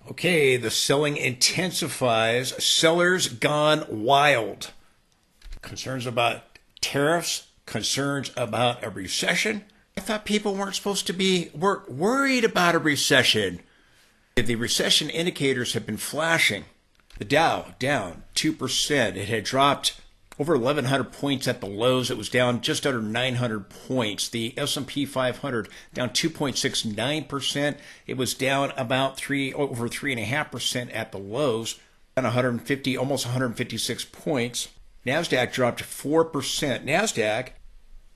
Okay, the selling intensifies. Sellers gone wild. Concerns about tariffs, concerns about a recession. I thought people weren't supposed to be worried about a recession. The recession indicators have been flashing. The Dow down 2%. It had dropped over 1,100 points at the lows. It was down just under 900 points. The S&P 500 down 2.69%. It was down about over 3.5% at the lows, down 150, almost 156 points. NASDAQ dropped 4%.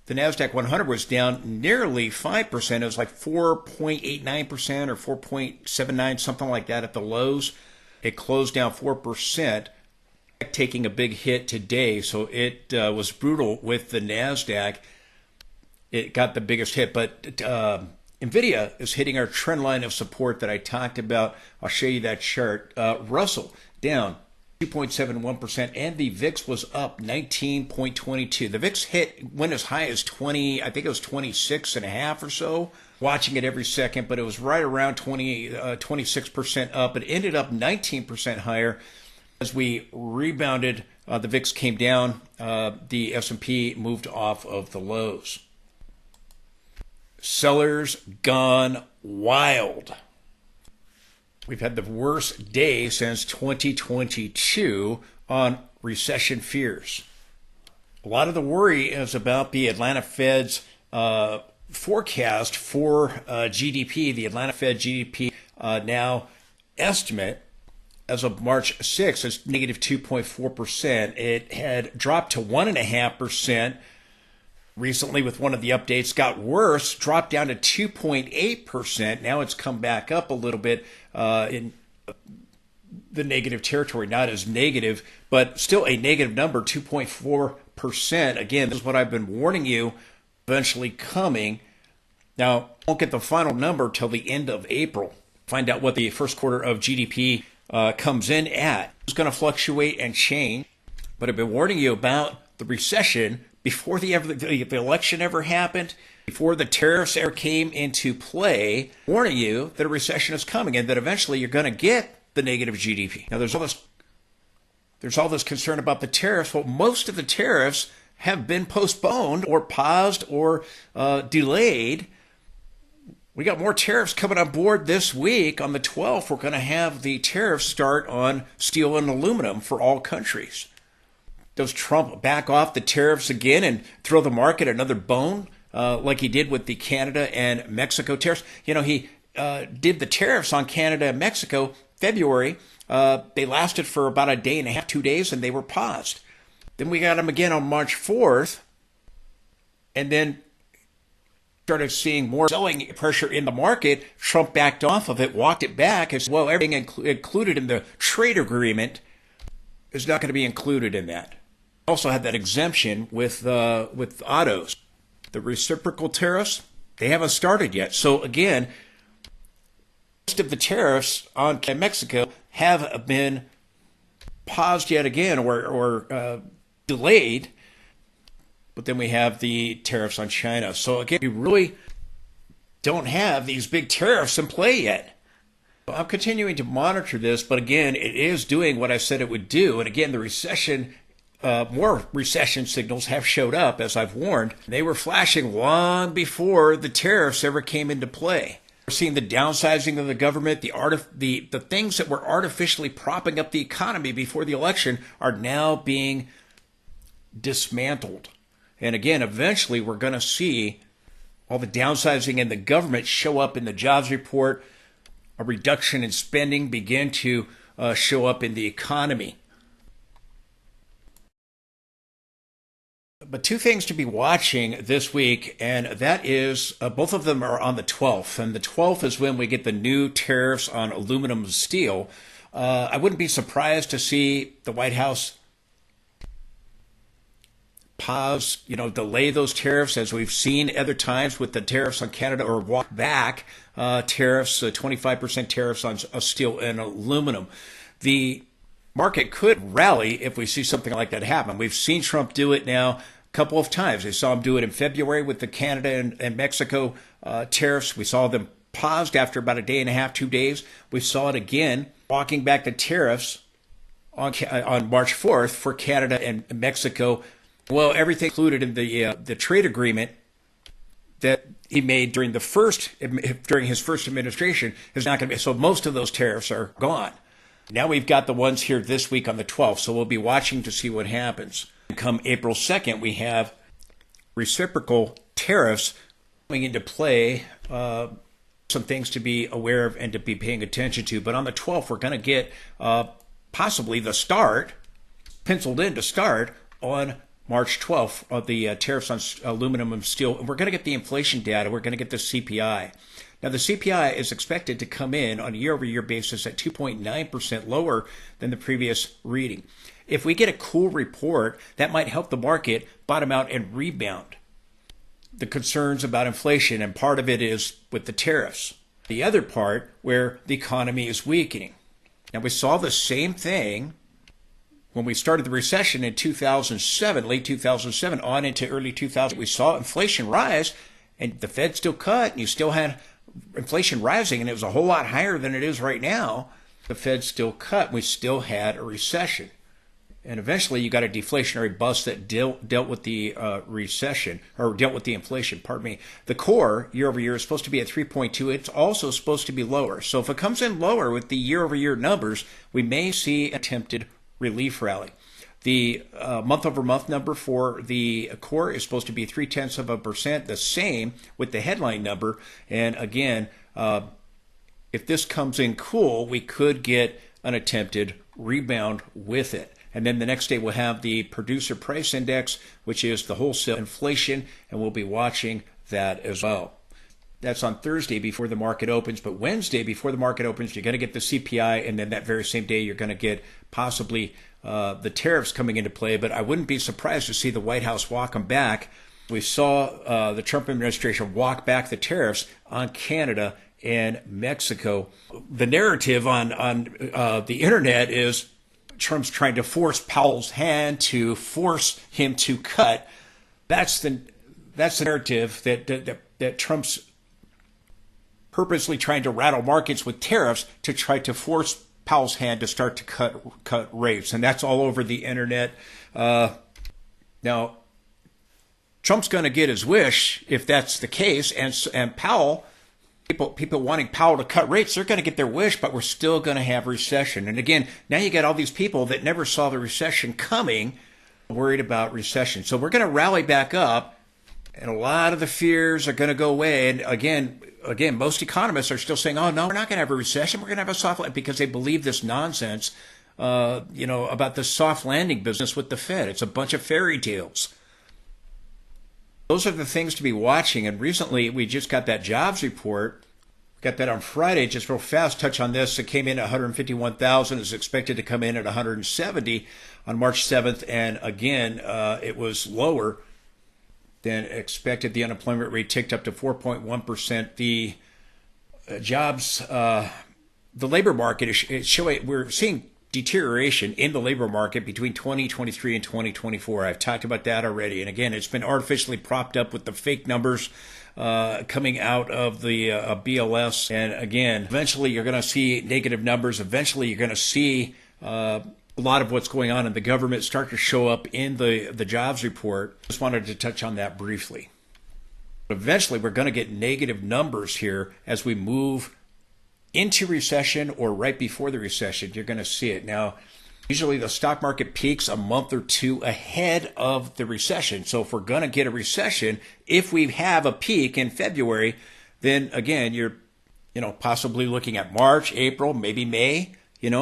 The NASDAQ 100 was down nearly 5%. It was like 4.89% or 4.79, something like that at the lows. It closed down 4%. Taking a big hit today, so it was brutal with the NASDAQ. It got the biggest hit, but Nvidia is hitting our trend line of support that I talked about. I'll show you that chart. Russell down 2.71%, and the VIX was up 19.22. The VIX went as high as 20, I think it was 26.5 or so. Watching it every second, but it was right around 26% up. It ended up 19% higher. As we rebounded, the VIX came down. The S&P moved off of the lows. Sellers gone wild. We've had the worst day since 2022 on recession fears. A lot of the worry is about the Atlanta Fed's forecast for GDP. The Atlanta Fed GDP now estimate as of March 6th is negative 2.4%. It had dropped to 1.5% recently with one of the updates. Got worse, dropped down to 2.8%. Now it's come back up a little bit in the negative territory. Not as negative, but still a negative number, 2.4%. Again, this is what I've been warning you, eventually coming. Now, won't get the final number till the end of April. Find out what the first quarter of GDP comes in at. It's going to fluctuate and change, but I've been warning you about the recession before the election ever happened, before the tariffs ever came into play, warning you that a recession is coming and that eventually you're going to get the negative GDP. Now, there's all this concern about the tariffs. Well, most of the tariffs have been postponed or paused or delayed. We got more tariffs coming on board this week. On the 12th, we're going to have the tariffs start on steel and aluminum for all countries. Does Trump back off the tariffs again and throw the market another bone like he did with the Canada and Mexico tariffs? You know, he did the tariffs on Canada and Mexico February. They lasted for about a day and a half, 2 days, and they were paused. Then we got them again on March 4th, and then started seeing more selling pressure in the market. Trump backed off of it, walked it back as well. Everything included in the trade agreement is not going to be included in that. Also had that exemption with autos. The reciprocal tariffs, they haven't started yet. So again, most of the tariffs on Mexico have been paused yet again or delayed. But then we have the tariffs on China. So again, we really don't have these big tariffs in play yet. I'm continuing to monitor this, but again, it is doing what I said it would do. And again, the recession, more recession signals have showed up, as I've warned. They were flashing long before the tariffs ever came into play. We're seeing the downsizing of the government, the things that were artificially propping up the economy before the election are now being dismantled. And again, eventually we're going to see all the downsizing in the government show up in the jobs report, a reduction in spending begin to show up in the economy. But two things to be watching this week, and that is both of them are on the 12th. And the 12th is when we get the new tariffs on aluminum and steel. I wouldn't be surprised to see the White House pause, delay those tariffs, as we've seen other times with the tariffs on Canada, or walk back tariffs, 25% tariffs on steel and aluminum. The market could rally if we see something like that happen. We've seen Trump do it now a couple of times. We saw him do it in February with the Canada and Mexico tariffs. We saw them paused after about a day and a half, 2 days. We saw it again, walking back the tariffs on March 4th for Canada and Mexico. Well, everything included in the trade agreement that he made during his first administration is not going to be. So most of those tariffs are gone. Now we've got the ones here this week on the 12th. So we'll be watching to see what happens. Come April 2nd, we have reciprocal tariffs coming into play. Some things to be aware of and to be paying attention to. But on the 12th, we're going to get possibly the start, penciled in to start on March 12th of the tariffs on aluminum and steel. And we're going to get the inflation data. We're going to get the CPI. Now, the CPI is expected to come in on a year-over-year basis at 2.9% lower than the previous reading. If we get a cool report, that might help the market bottom out and rebound. The concerns about inflation, and part of it is with the tariffs. The other part where the economy is weakening. Now, we saw the same thing when we started the recession in 2007, late 2007, on into early 2000. We saw inflation rise, and the Fed still cut, and you still had inflation rising, and it was a whole lot higher than it is right now. The Fed still cut. We still had a recession. And eventually you got a deflationary bust that dealt with the recession, or dealt with the inflation, pardon me. The core year over year is supposed to be at 3.2. It's also supposed to be lower. So if it comes in lower with the year over year numbers, we may see an attempted relief rally. The month over month number for the core is supposed to be 0.3%, the same with the headline number. And again, if this comes in cool, we could get an attempted rebound with it. And then the next day we'll have the producer price index, which is the wholesale inflation, and we'll be watching that as well. That's on Thursday before the market opens, but Wednesday before the market opens, you're going to get the CPI, and then that very same day you're going to get possibly the tariffs coming into play. But I wouldn't be surprised to see the White House walk them back. We saw the Trump administration walk back the tariffs on Canada and Mexico. The narrative on the internet is Trump's trying to force Powell's hand, to force him to cut. That's the narrative that Trump's purposely trying to rattle markets with tariffs to try to force Powell's hand to start to cut rates, and that's all over the internet. Now, Trump's going to get his wish if that's the case, and Powell. People wanting Powell to cut rates, they're going to get their wish, but we're still going to have recession. And again, now you got all these people that never saw the recession coming, worried about recession. So we're going to rally back up, and a lot of the fears are going to go away. And again, most economists are still saying, oh, no, we're not going to have a recession. We're going to have a soft landing, because they believe this nonsense, about the soft landing business with the Fed. It's a bunch of fairy tales. Those are the things to be watching. And recently, we just got that jobs report. Got that on Friday. Just real fast, touch on this. It came in at 151,000. It's expected to come in at 170 on March 7th. And again, it was lower than expected. The unemployment rate ticked up to 4.1%. The jobs, the labor market is showing, we're seeing deterioration in the labor market between 2023 and 2024. I've talked about that already. And again, it's been artificially propped up with the fake numbers coming out of the BLS. And again, eventually you're going to see negative numbers. Eventually you're going to see a lot of what's going on in the government start to show up in the jobs report. Just wanted to touch on that briefly. But eventually we're going to get negative numbers here as we move into recession or right before the recession. You're going to see it. Now, usually the stock market peaks a month or two ahead of the recession. So if we're going to get a recession, if we have a peak in February, then again, you're possibly looking at March, April, maybe May,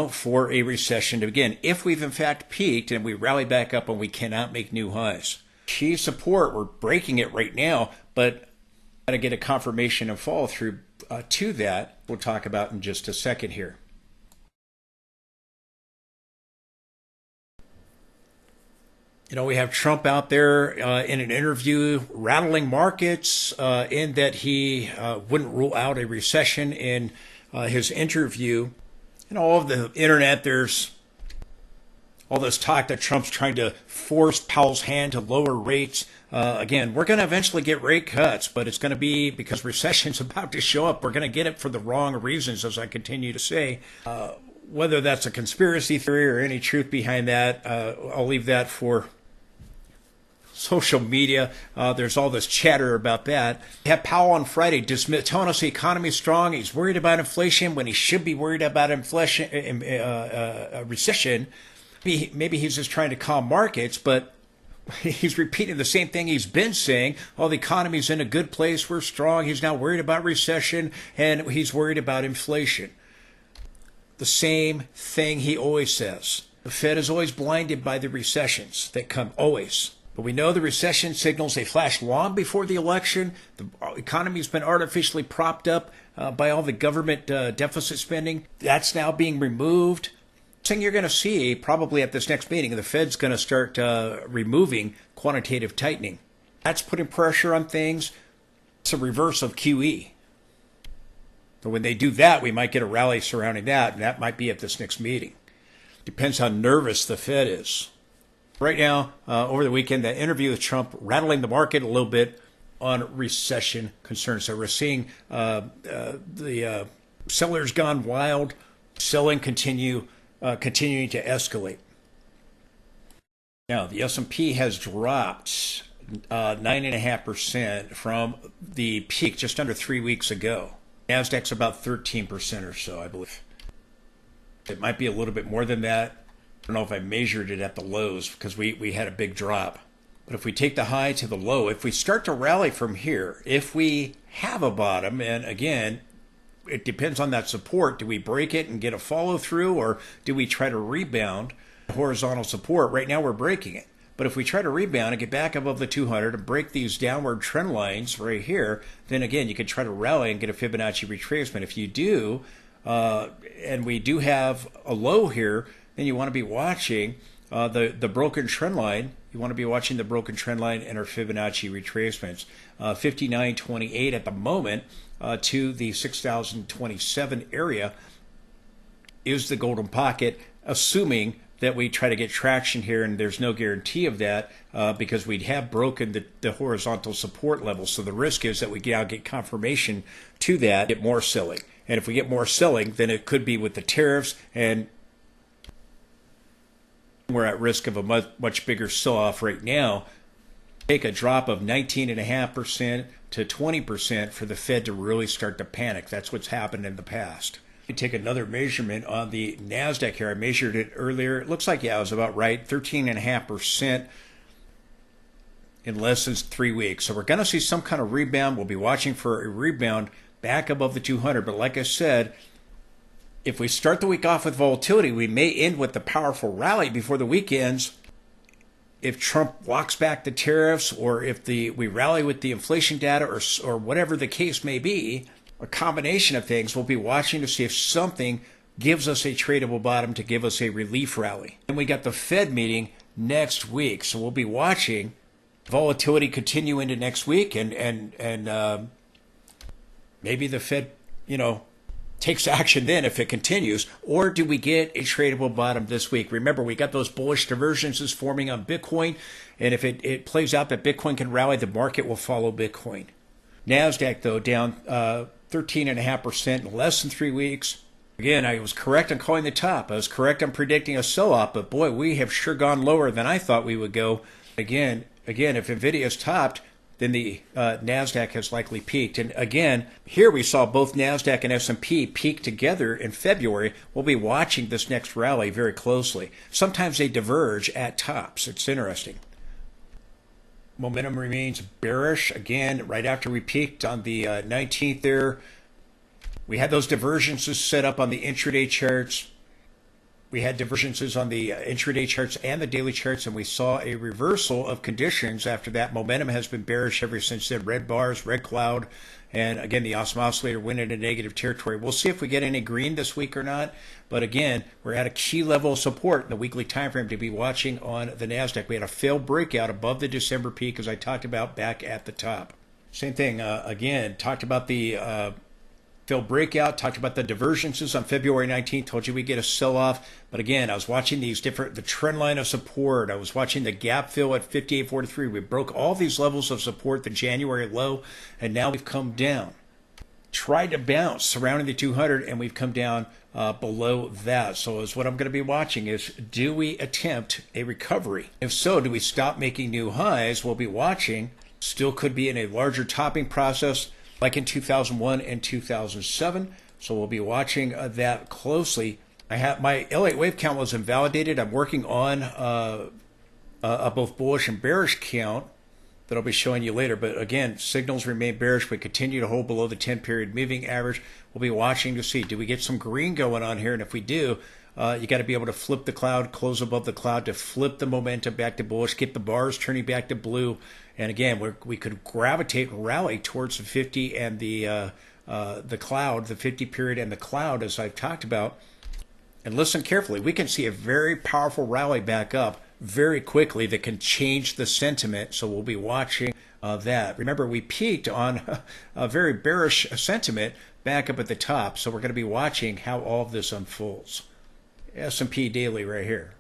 for a recession to begin. If we've in fact peaked and we rally back up and we cannot make new highs. Key support, we're breaking it right now, but got to get a confirmation and follow through to that. We'll talk about in just a second here. We have Trump out there in an interview rattling markets in that he wouldn't rule out a recession in his interview. All of the internet, there's all this talk that Trump's trying to force Powell's hand to lower rates. Again, we're going to eventually get rate cuts, but it's going to be because recession's about to show up. We're going to get it for the wrong reasons, as I continue to say. Whether that's a conspiracy theory or any truth behind that, I'll leave that for social media. There's all this chatter about that. We have Powell on Friday telling us the economy is strong. He's worried about inflation when he should be worried about inflation, recession. Maybe he's just trying to calm markets, but he's repeating the same thing he's been saying. Oh, the economy's in a good place. We're strong. He's now worried about recession, and he's worried about inflation. The same thing he always says. The Fed is always blinded by the recessions that come, always. But we know the recession signals, they flashed long before the election. The economy's been artificially propped up by all the government deficit spending. That's now being removed. Thing you're going to see probably at this next meeting, the Fed's going to start removing quantitative tightening. That's putting pressure on things. It's a reverse of QE. But when they do that, we might get a rally surrounding that, and that might be at this next meeting. Depends how nervous the Fed is. Right now, over the weekend, that interview with Trump rattling the market a little bit on recession concerns. So we're seeing the sellers gone wild, selling continuing to escalate. Now, the S&P has dropped 9.5% from the peak just under 3 weeks ago. NASDAQ's about 13% or so, I believe. It might be a little bit more than that. I don't know if I measured it at the lows because we had a big drop. But if we take the high to the low, if we start to rally from here, if we have a bottom, and again, it depends on that support. Do we break it and get a follow through, or do we try to rebound horizontal support? Right now we're breaking it. But if we try to rebound and get back above the 200 and break these downward trend lines right here, then again, you could try to rally and get a Fibonacci retracement. If you do, and we do have a low here, then you want to be watching the broken trend line. You want to be watching the broken trend line and our Fibonacci retracements. 59.28 at the moment to the 6,027 area is the golden pocket, assuming that we try to get traction here, and there's no guarantee of that because we'd have broken the horizontal support level. So the risk is that we now get confirmation to that, get more selling. And if we get more selling, then it could be with the tariffs, and we're at risk of a much bigger sell-off right now. Take a drop of 19.5% to 20% for the Fed to really start to panic. That's what's happened in the past. We take another measurement on the NASDAQ here. I measured it earlier. It looks like, yeah, I was about right, 13.5% in less than 3 weeks. So we're going to see some kind of rebound. We'll be watching for a rebound back above the 200. But like I said, if we start the week off with volatility, we may end with the powerful rally before the weekends. If Trump walks back the tariffs, or if we rally with the inflation data, or whatever the case may be, a combination of things, we'll be watching to see if something gives us a tradable bottom to give us a relief rally. And we got the Fed meeting next week, so we'll be watching volatility continue into next week, and maybe the Fed, takes action then if it continues, or do we get a tradable bottom this week? Remember, we got those bullish divergences forming on Bitcoin, and if it plays out that Bitcoin can rally, the market will follow Bitcoin. NASDAQ, though, down 13.5% in less than 3 weeks. Again, I was correct on calling the top. I was correct on predicting a sell-off, but boy, we have sure gone lower than I thought we would go. Again, if Nvidia's topped, then the NASDAQ has likely peaked. And again, here we saw both NASDAQ and S&P peak together in February. We'll be watching this next rally very closely. Sometimes they diverge at tops. It's interesting. Momentum remains bearish. Again, right after we peaked on the 19th there, we had those divergences set up on the intraday charts. We had divergences on the intraday charts and the daily charts, and we saw a reversal of conditions after that. Momentum has been bearish ever since then. Red bars, red cloud, and again, the awesome oscillator went into negative territory. We'll see if we get any green this week or not, but again, we're at a key level of support in the weekly time frame to be watching on the NASDAQ. We had a failed breakout above the December peak, as I talked about back at the top. Same thing, again, talked about the failed breakout. Talked about the divergences on February 19th. Told you we get a sell-off. But again, I was watching the trend line of support. I was watching the gap fill at 58.43. We broke all these levels of support, the January low, and now we've come down. Tried to bounce surrounding the 200, and we've come down below that. So is what I'm going to be watching is, do we attempt a recovery? If so, do we stop making new highs? We'll be watching. Still could be in a larger topping process like in 2001 and 2007. So we'll be watching that closely. I have my L8 wave count was invalidated. I'm working on a both bullish and bearish count that I'll be showing you later. But again, signals remain bearish. We continue to hold below the 10-period moving average. We'll be watching to see, do we get some green going on here? And if we do, you got to be able to flip the cloud, close above the cloud to flip the momentum back to bullish, get the bars turning back to blue. And again, we could gravitate and rally towards the 50 and the cloud, the 50-period and the cloud, as I've talked about. And listen carefully, we can see a very powerful rally back up very quickly that can change the sentiment. So we'll be watching that. Remember, we peaked on a very bearish sentiment back up at the top. So we're going to be watching how all of this unfolds. S&P daily right here.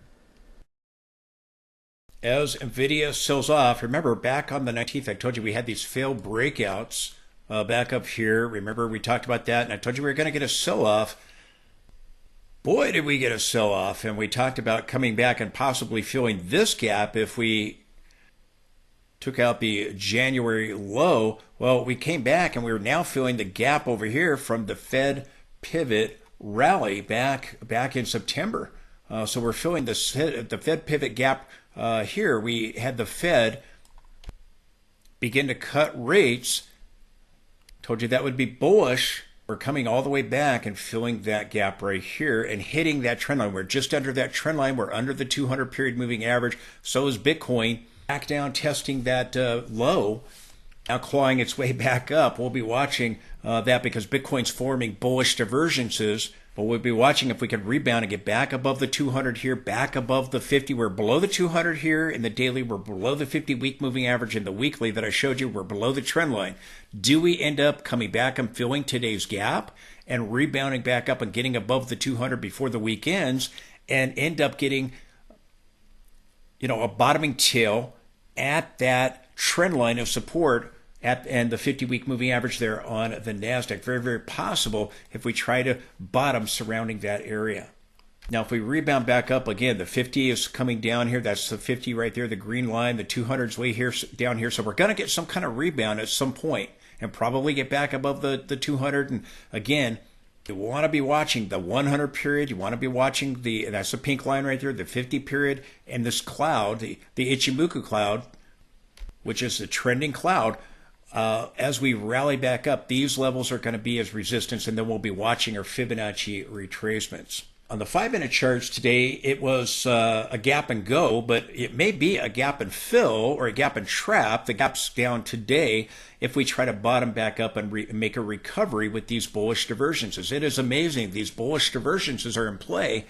As Nvidia sells off, remember back on the 19th, I told you we had these failed breakouts back up here. Remember we talked about that, and I told you we were going to get a sell-off. Boy, did we get a sell-off, and we talked about coming back and possibly filling this gap if we took out the January low. Well, we came back, and we were now filling the gap over here from the Fed pivot rally back in September. So we're filling the Fed pivot gap here. We had the Fed begin to cut rates. Told you that would be bullish. We're coming all the way back and filling that gap right here and hitting that trend line. We're just under that trend line. We're under the 200-period moving average. So is Bitcoin. Back down, testing that low, now clawing its way back up. We'll be watching that because Bitcoin's forming bullish divergences. But we'll be watching if we can rebound and get back above the 200 here, back above the 50. We're below the 200 here in the daily. We're below the 50-week moving average in the weekly that I showed you. We're below the trend line. Do we end up coming back and filling today's gap and rebounding back up and getting above the 200 before the week ends and end up getting, a bottoming tail at that trend line of support and the 50-week moving average there on the NASDAQ? Very, very possible if we try to bottom surrounding that area. Now, if we rebound back up again, the 50 is coming down here. That's the 50 right there, the green line. The 200 is way here, down here. So we're going to get some kind of rebound at some point and probably get back above the 200. And again, you want to be watching the 100 period. You want to be watching that's the pink line right there, the 50 period, and this cloud, the Ichimoku cloud, which is the trending cloud. As we rally back up, these levels are going to be as resistance, and then we'll be watching our Fibonacci retracements. On the 5-minute charts today, it was a gap and go, but it may be a gap and fill or a gap and trap. The gap's down today if we try to bottom back up and make a recovery with these bullish divergences. It is amazing. These bullish divergences are in play,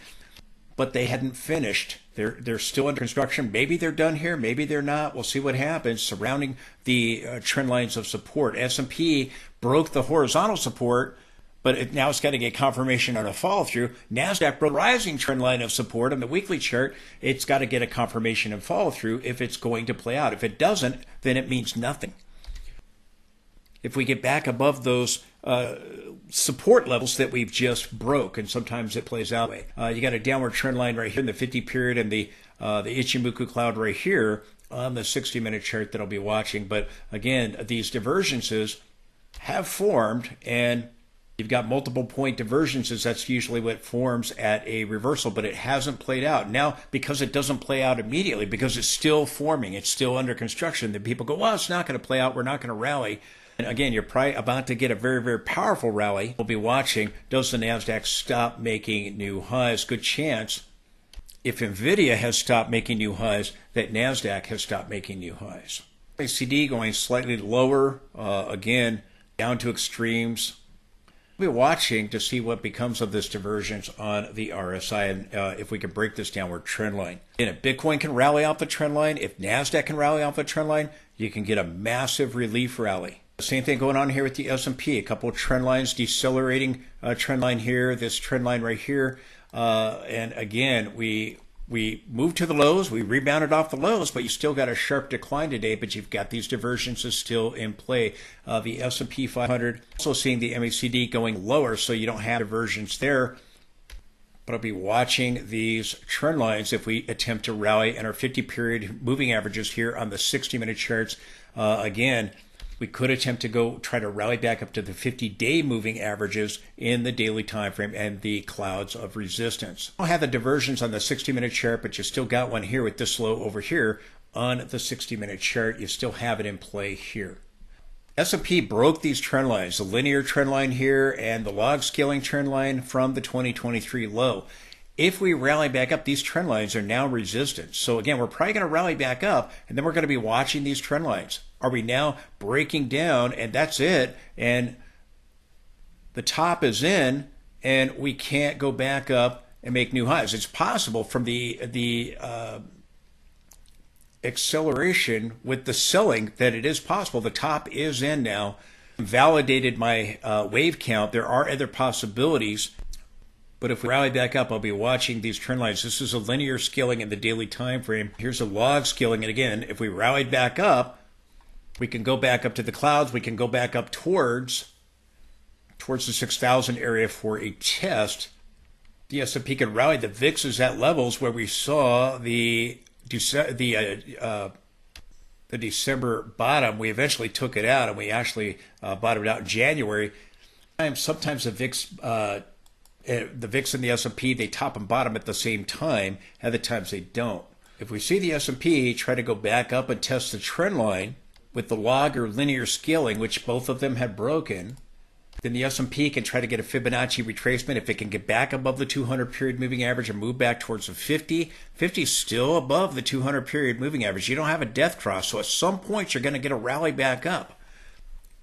but they hadn't finished. They're still under construction. Maybe they're done here. Maybe they're not. We'll see what happens surrounding the trend lines of support. S&P broke the horizontal support, but now it's got to get confirmation on a follow through. NASDAQ broke the rising trend line of support on the weekly chart. It's got to get a confirmation and follow through if it's going to play out. If it doesn't, then it means nothing. If we get back above those support levels that we've just broke, and sometimes it plays out that way. You got a downward trend line right here in the 50 period and the Ichimoku cloud right here on the 60-minute chart that I'll be watching. But again, these divergences have formed, and you've got multiple point divergences. That's usually what forms at a reversal, but it hasn't played out. Now, because it doesn't play out immediately, because it's still forming, it's still under construction, then people go, well, it's not going to play out. We're not going to rally. And again, you're probably about to get a very, very powerful rally. We'll be watching, does the NASDAQ stop making new highs? Good chance, if Nvidia has stopped making new highs, that NASDAQ has stopped making new highs. CD going slightly lower, again, down to extremes. We'll be watching to see what becomes of this divergence on the RSI and if we can break this downward trend line. And if Bitcoin can rally off the trend line, if NASDAQ can rally off the trend line, you can get a massive relief rally. Same thing going on here with the S&P. A couple of trend lines, decelerating trend line here, this trend line right here. And again, we moved to the lows, we rebounded off the lows, but you still got a sharp decline today, but you've got these divergences still in play. The S&P 500, also seeing the MACD going lower, so you don't have divergence there. But I'll be watching these trend lines if we attempt to rally in our 50-period moving averages here on the 60-minute charts. Again, we could attempt to try to rally back up to the 50-day moving averages in the daily time frame and the clouds of resistance. I don't have the diversions on the 60-minute chart, but you still got one here with this low over here on the 60-minute chart. You still have it in play here. S&P broke these trend lines, the linear trend line here and the log scaling trend line from the 2023 low. If we rally back up, these trend lines are now resistant. So again, we're probably going to rally back up, and then we're going to be watching these trend lines. Are we now breaking down, and that's it, and the top is in, and we can't go back up and make new highs? It's possible from the acceleration with the selling that it is possible. The top is in now. Validated my wave count. There are other possibilities. But if we rally back up, I'll be watching these trend lines. This is a linear scaling in the daily time frame. Here's a log scaling. And again, if we rallied back up, we can go back up to the clouds. We can go back up towards the 6,000 area for a test. The S&P can rally. The VIX is at levels where we saw the December bottom. We eventually took it out, and we actually bottomed out in January. Sometimes the VIX and the S&P, they top and bottom at the same time. Other times they don't. If we see the S&P try to go back up and test the trend line with the log or linear scaling, which both of them had broken, then the S&P can try to get a Fibonacci retracement. If it can get back above the 200-period moving average and move back towards the 50, 50 is still above the 200-period moving average. You don't have a death cross, so at some point you're going to get a rally back up.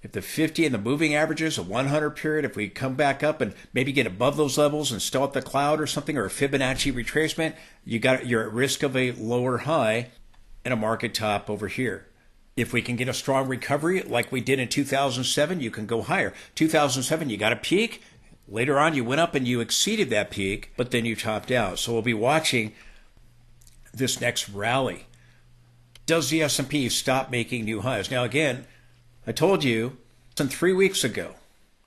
If the 50 and the moving averages, a 100 period, if we come back up and maybe get above those levels and still at the cloud or something, or a Fibonacci retracement, you're at risk of a lower high and a market top over here. If we can get a strong recovery like we did in 2007, you can go higher. 2007, you got a peak. Later on, you went up and you exceeded that peak, but then you topped out. So we'll be watching this next rally. Does the S&P stop making new highs? Now, again, I told you 3 weeks ago,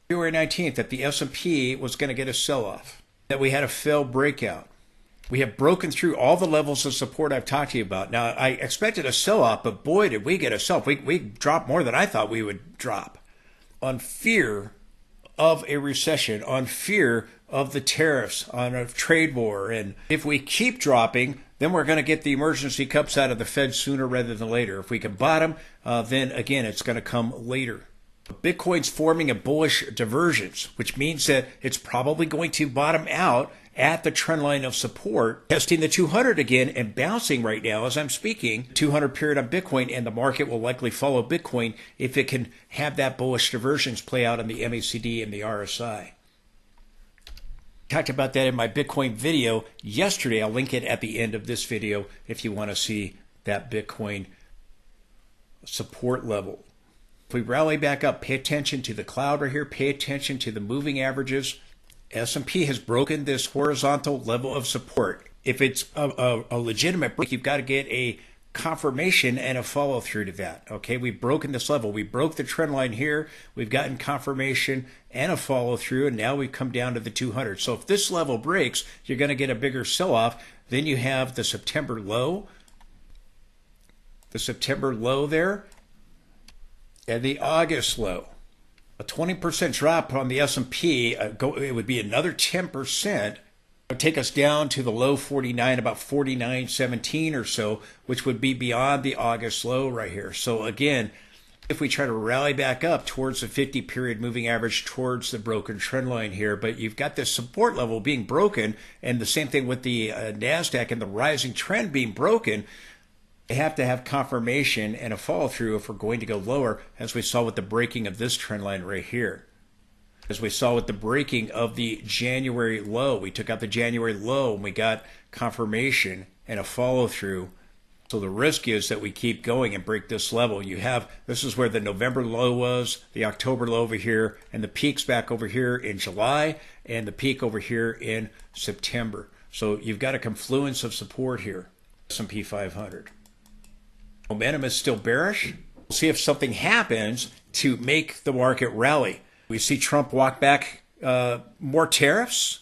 February 19th, that the S&P was going to get a sell-off, that we had a failed breakout. We have broken through all the levels of support I've talked to you about. Now, I expected a sell-off, but boy, did we get a sell-off. We dropped more than I thought we would drop on fear of a recession, on fear of the tariffs, on a trade war. And if we keep dropping, then we're going to get the emergency cups out of the Fed sooner rather than later. If we can bottom, then again, it's going to come later. Bitcoin's forming a bullish divergence, which means that it's probably going to bottom out at the trend line of support, testing the 200 again and bouncing right now as I'm speaking. 200 period on Bitcoin, and the market will likely follow Bitcoin if it can have that bullish divergence play out on the MACD and the RSI. Talked about that in my Bitcoin video yesterday. I'll link it at the end of this video if you want to see that Bitcoin support level. If we rally back up, pay attention to the cloud right here, pay attention to the moving averages. S&P has broken this horizontal level of support. If it's a legitimate break, you've got to get a confirmation and a follow through to that. Okay, we've broken this level. We broke the trend line here. We've gotten confirmation and a follow through, and now we've come down to the 200. So if this level breaks, you're going to get a bigger sell off. Then you have the September low there, and the August low. A 20% drop on the S&P, it would be another 10%. It would take us down to the low 49, about 49.17 or so, which would be beyond the August low right here. So again, if we try to rally back up towards the 50-period moving average, towards the broken trend line here, but you've got this support level being broken, and the same thing with the NASDAQ and the rising trend being broken. They have to have confirmation and a follow through if we're going to go lower, as we saw with the breaking of this trend line right here. As we saw with the breaking of the January low, we took out the January low and we got confirmation and a follow through So the risk is that we keep going and break this level. This is where the November low was, the October low over here, and the peaks back over here in July, and the peak over here in September. So you've got a confluence of support here. S&P 500. Momentum is still bearish. We'll see if something happens to make the market rally. We see Trump walk back more tariffs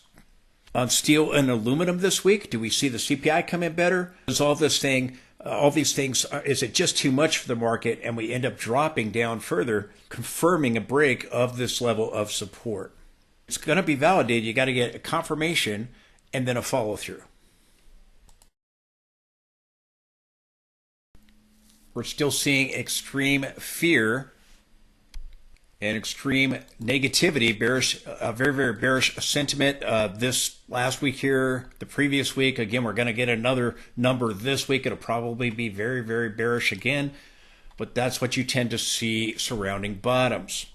on steel and aluminum this week. Do we see the CPI come in better? Is all these things, is it just too much for the market and we end up dropping down further, confirming a break of this level of support? It's going to be validated. You got to get a confirmation and then a follow through. We're still seeing extreme fear and extreme negativity, bearish, very, very bearish sentiment this last week here, the previous week. Again, we're going to get another number this week. It'll probably be very, very bearish again, but that's what you tend to see surrounding bottoms.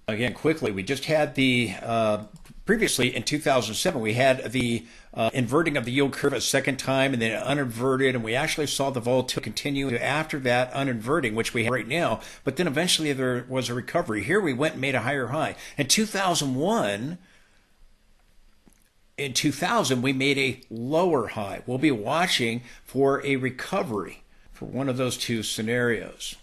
Again, quickly, we just had the, previously in 2007, we had the inverting of the yield curve a second time and then it uninverted, and we actually saw the volatility continue after that uninverting, which we have right now, but then eventually there was a recovery. Here we went and made a higher high. In 2001, we made a lower high. We'll be watching for a recovery for one of those two scenarios.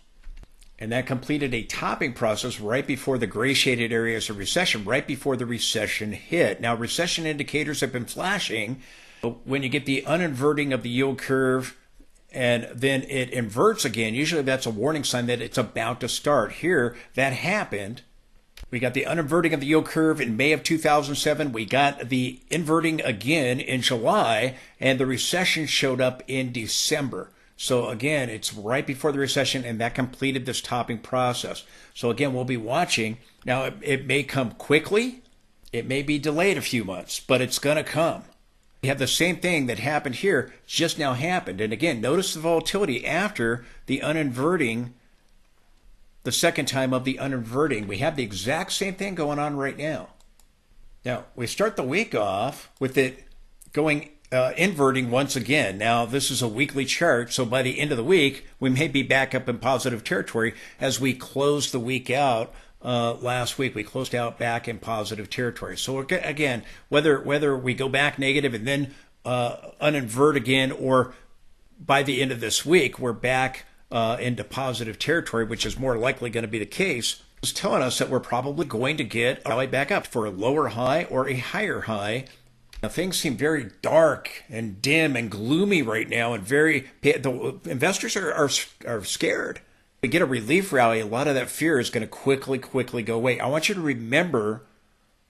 And that completed a topping process right before the gray shaded areas of recession, right before the recession hit. Now, recession indicators have been flashing, but when you get the uninverting of the yield curve and then it inverts again, usually that's a warning sign that it's about to start. Here, that happened. We got the uninverting of the yield curve in May of 2007. We got the inverting again in July, and the recession showed up in December. So again, it's right before the recession, and that completed this topping process. So again, we'll be watching. Now, it may come quickly. It may be delayed a few months, but it's going to come. We have the same thing that happened here, just now happened. And again, notice the volatility after the uninverting, the second time of the uninverting. We have the exact same thing going on right now. Now, we start the week off with it going inverting once again. Now, this is a weekly chart, so by the end of the week, we may be back up in positive territory as we close the week out. Last week, we closed out back in positive territory. So again, whether we go back negative and then uninvert again, or by the end of this week, we're back into positive territory, which is more likely going to be the case, is telling us that we're probably going to get a rally back up for a lower high or a higher high. Now, things seem very dark and dim and gloomy right now, and the investors are scared. We get a relief rally, a lot of that fear is going to quickly go away. I want you to remember,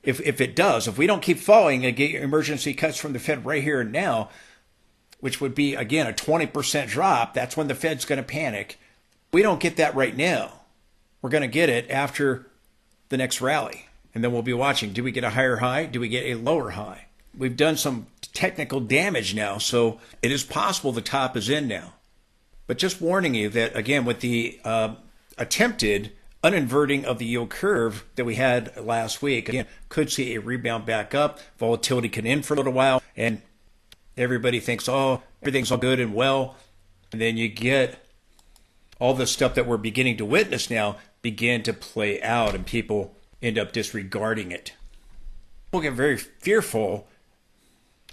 if it does, if we don't keep falling and get emergency cuts from the Fed right here and now, which would be, again, a 20% drop, that's when the Fed's going to panic. We don't get that right now. We're going to get it after the next rally, and then we'll be watching. Do we get a higher high? Do we get a lower high? We've done some technical damage now, so it is possible the top is in now. But just warning you that, again, with the attempted uninverting of the yield curve that we had last week, again, could see a rebound back up. Volatility can end for a little while, and everybody thinks, oh, everything's all good and well. And then you get all this stuff that we're beginning to witness now begin to play out, and people end up disregarding it. People get very fearful.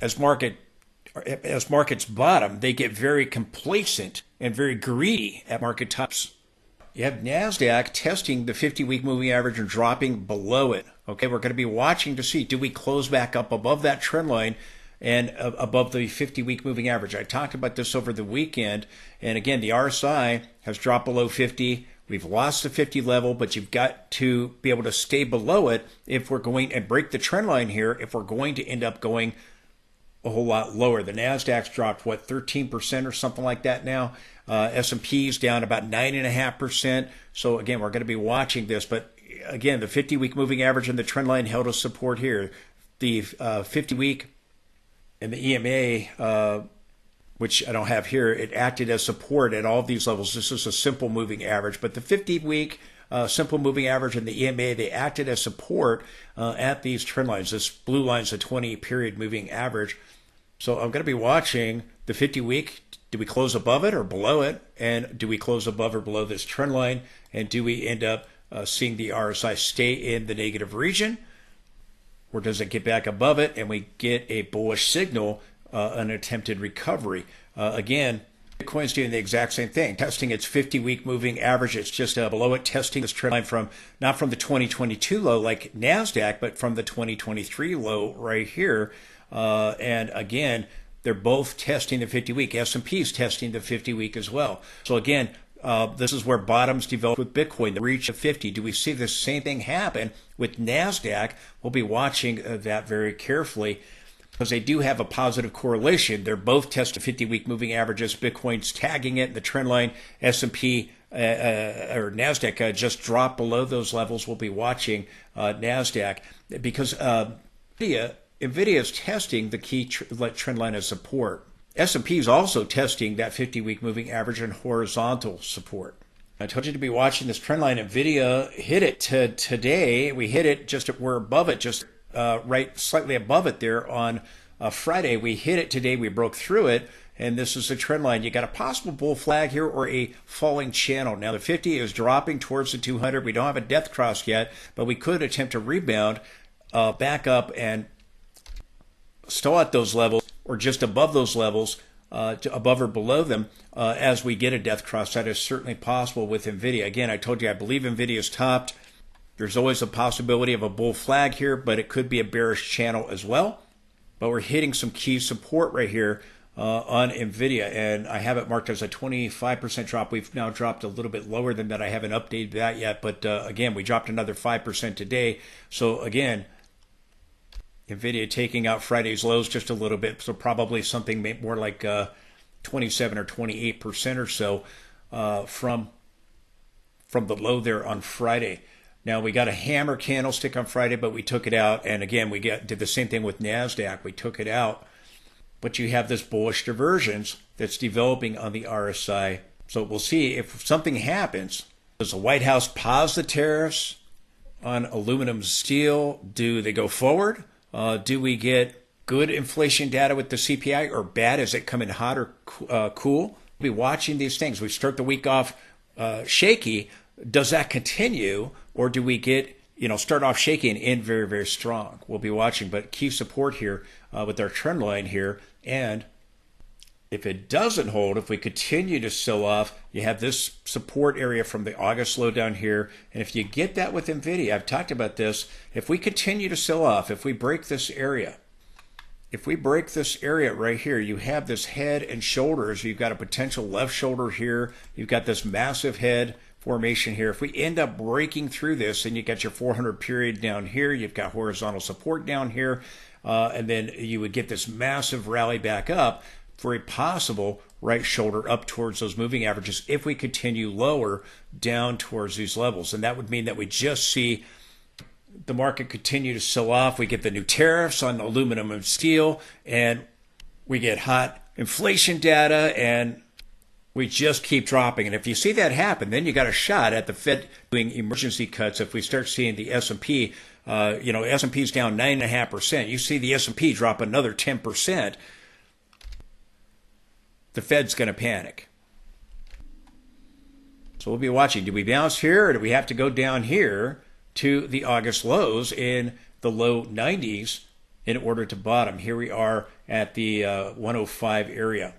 As markets bottom, they get very complacent and very greedy at market tops. You have NASDAQ testing the 50-week moving average and dropping below it. Okay, we're going to be watching to see, do we close back up above that trend line and above the 50-week moving average? I talked about this over the weekend, and again, the RSI has dropped below 50. We've lost the 50 level, but you've got to be able to stay below it if we're going and break the trend line here, if we're going to end up going a whole lot lower. The NASDAQ's dropped, 13% or something like that now. S&P's down about 9.5%. So again, we're going to be watching this. But again, the 50-week moving average and the trend line held a support here. The 50-week and the EMA, which I don't have here, it acted as support at all of these levels. This is a simple moving average. But the 50-week simple moving average and the EMA, they acted as support at these trend lines. This blue line is a 20-period moving average. So I'm going to be watching the 50-week, do we close above it or below it? And do we close above or below this trend line? And do we end up seeing the RSI stay in the negative region? Or does it get back above it and we get a bullish signal, an attempted recovery? Again, Bitcoin's doing the exact same thing, testing its 50-week moving average. It's just below it, testing this trend line from not from the 2022 low like NASDAQ, but from the 2023 low right here. And again, they're both testing the 50-week. S&P is testing the 50-week as well. So again, this is where bottoms develop with Bitcoin, the reach of 50. Do we see the same thing happen with NASDAQ? We'll be watching that very carefully because they do have a positive correlation. They're both testing 50-week moving averages. Bitcoin's tagging it in the trend line. S&P or NASDAQ just dropped below those levels. We'll be watching NASDAQ because Nvidia is testing the key trend line as support. S&P is also testing that 50-week moving average and horizontal support. I told you to be watching this trend line. Nvidia hit it today. We hit it just we're above it, just right slightly above it there on Friday. We hit it today. We broke through it, and this is the trend line. You got a possible bull flag here or a falling channel. Now the 50 is dropping towards the 200. We don't have a death cross yet, but we could attempt to rebound back up and still at those levels or just above those levels, above or below them, as we get a death cross. That is certainly possible with Nvidia. Again, I told you I believe Nvidia is topped. There's always a possibility of a bull flag here, but it could be a bearish channel as well. But we're hitting some key support right here on Nvidia, and I have it marked as a 25% drop. We've now dropped a little bit lower than that. I haven't updated that yet, but again, we dropped another 5% today. So again, Nvidia taking out Friday's lows just a little bit, so probably something more like 27 or 28% or so from the low there on Friday. Now we got a hammer candlestick on Friday, but we took it out, and again we did the same thing with NASDAQ. We took it out, but you have this bullish divergence that's developing on the RSI. So we'll see if something happens. Does the White House pause the tariffs on aluminum, steel? Do they go forward? Do we get good inflation data with the CPI or bad? Is it coming hot or cool? We'll be watching these things. We start the week off shaky. Does that continue, or do we get, start off shaky and end very, very strong? We'll be watching, but key support here with our trend line here. And if it doesn't hold, if we continue to sell off, you have this support area from the August low down here. And if you get that with Nvidia, I've talked about this, if we continue to sell off, if we break this area, right here, you have this head and shoulders. You've got a potential left shoulder here. You've got this massive head formation here. If we end up breaking through this, and you got your 400 period down here, you've got horizontal support down here, and then you would get this massive rally back up for a possible right shoulder up towards those moving averages if we continue lower down towards these levels. And that would mean that we just see the market continue to sell off. We get the new tariffs on aluminum and steel, and we get hot inflation data, and we just keep dropping. And if you see that happen, then you got a shot at the Fed doing emergency cuts. If we start seeing the S&P, S&P's down 9.5%. You see the S&P drop another 10%. The Fed's going to panic. So we'll be watching. Do we bounce here, or do we have to go down here to the August lows in the low 90s in order to bottom? Here we are at the 105 area.